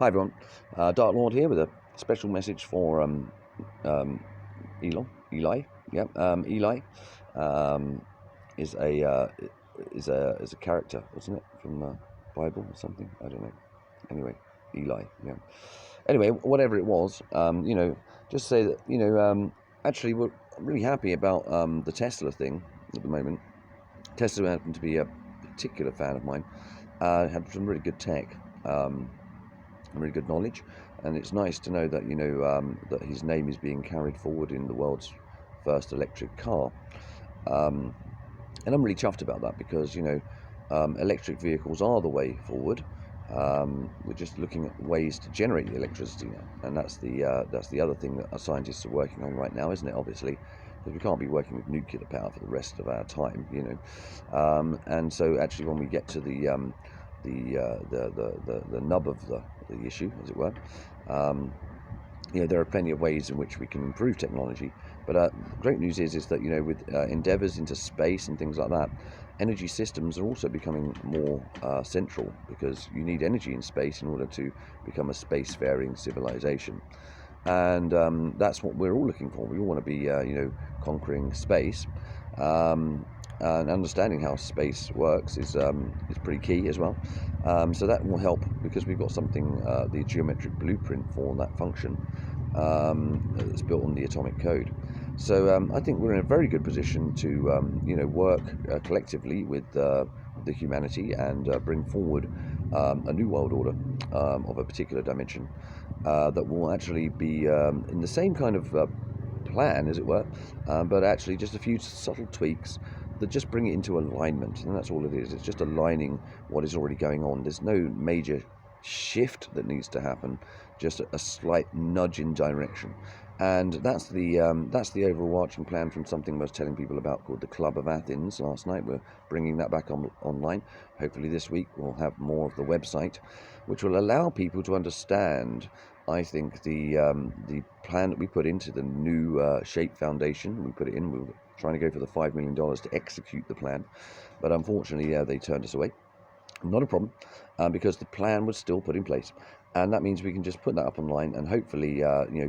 Hi everyone, Dark Lord here with a special message for um, Eli. Yeah, Eli is a character, wasn't it, from the Bible or something? I don't know. Anyway, Eli. Yeah. Anyway, whatever it was, just say that actually we're really happy about the Tesla thing at the moment. Tesla happened to be a particular fan of mine. Had some really good tech. Really good knowledge, and it's nice to know that that his name is being carried forward in the world's first electric car, and I'm really chuffed about that because electric vehicles are the way forward. We're just looking at ways to generate the electricity now, and that's the other thing that our scientists are working on right now, isn't it? Obviously, because we can't be working with nuclear power for the rest of our time, and so actually when we get to the nub of the issue, as it were. There are plenty of ways in which we can improve technology, but great news is that with endeavours into space and things like that, energy systems are also becoming more central, because you need energy in space in order to become a spacefaring civilization, and that's what we're all looking for. We all want to be conquering space. And understanding how space works is pretty key as well. So that will help, because we've got something, the geometric blueprint for that function, that's built on the atomic code. So I think we're in a very good position to work collectively with the humanity and bring forward a new world order of a particular dimension that will actually be in the same kind of plan, as it were, but actually just a few subtle tweaks that just bring it into alignment, and that's all it is. It's just aligning what is already going on. There's no major shift that needs to happen, just a slight nudge in direction, and that's the overarching plan from something I was telling people about called the Club of Athens last night. We're bringing that back online. Hopefully this week we'll have more of the website, which will allow people to understand, I think, the plan that we put into the new SHAPE Foundation. We put it in. We were trying to go for the $5 million to execute the plan, but unfortunately they turned us away. Not a problem, because the plan was still put in place, and that means we can just put that up online and hopefully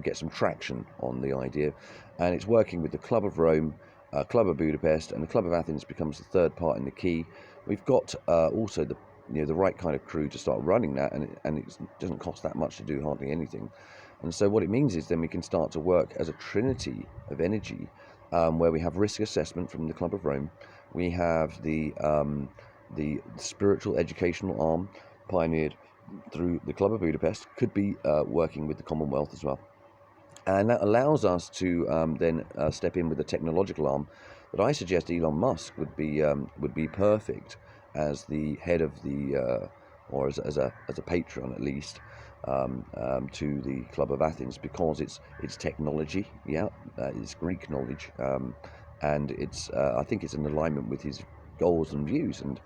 get some traction on the idea. And it's working with the Club of Rome, Club of Budapest, and the Club of Athens becomes the third part in the key. We've got also the right kind of crew to start running that, and it doesn't cost that much to do hardly anything. And so what it means is then we can start to work as a trinity of energy, where we have risk assessment from the Club of Rome, we have the spiritual educational arm pioneered through the Club of Budapest, could be working with the Commonwealth as well. And that allows us to then step in with the technological arm. But I suggest Elon Musk would be perfect as the head of the, or as a patron at least, to the Club of Athens, because it's technology, it's Greek knowledge, and it's I think it's in alignment with his goals and views, and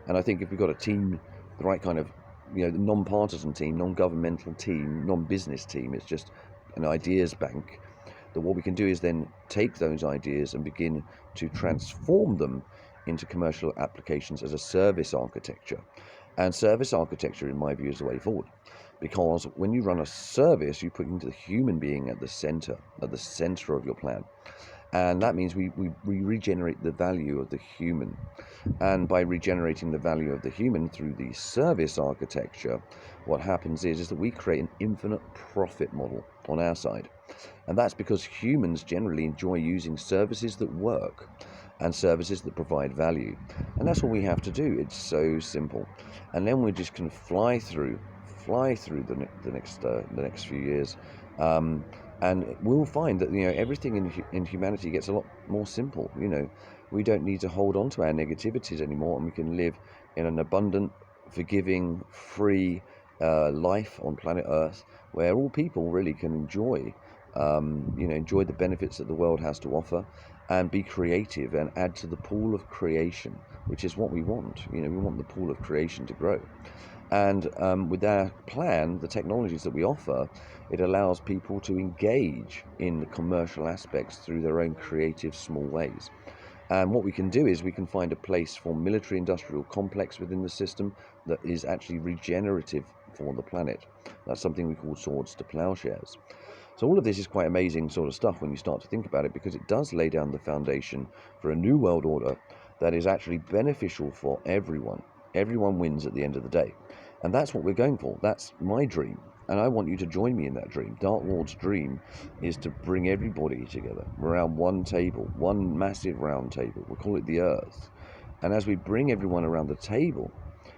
I think if we've got a team, the right kind of non-partisan team, non-governmental team, non-business team, it's just an ideas bank, that what we can do is then take those ideas and begin to transform them into commercial applications as a service architecture. And service architecture, in my view, is the way forward, because when you run a service, you put into the human being at the center of your plan. And that means we regenerate the value of the human. And by regenerating the value of the human through the service architecture, what happens is that we create an infinite profit model on our side. And that's because humans generally enjoy using services that work and services that provide value. And that's what we have to do. It's so simple. And then we just can fly through the next few years. And we'll find that everything in humanity gets a lot more simple. We don't need to hold on to our negativities anymore, and we can live in an abundant, forgiving, free life on planet Earth, where all people really can enjoy the benefits that the world has to offer, and be creative and add to the pool of creation, which is what we want. We want the pool of creation to grow. And with our plan, the technologies that we offer, it allows people to engage in the commercial aspects through their own creative small ways. And what we can do is we can find a place for military industrial complex within the system that is actually regenerative for the planet. That's something we call swords to plowshares. So all of this is quite amazing sort of stuff when you start to think about it, because it does lay down the foundation for a new world order that is actually beneficial for everyone. Everyone wins at the end of the day. And that's what we're going for. That's my dream. And I want you to join me in that dream. Dark Lord's dream is to bring everybody together around one table, one massive round table. We'll call it the Earth. And as we bring everyone around the table,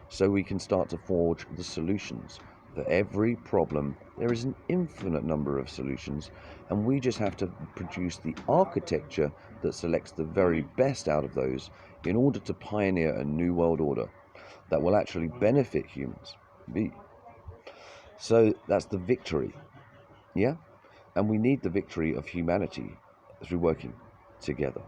so we can start to forge the solutions. For every problem, there is an infinite number of solutions, and we just have to produce the architecture that selects the very best out of those in order to pioneer a new world order that will actually benefit humans. So that's the victory, yeah? And we need the victory of humanity through working together.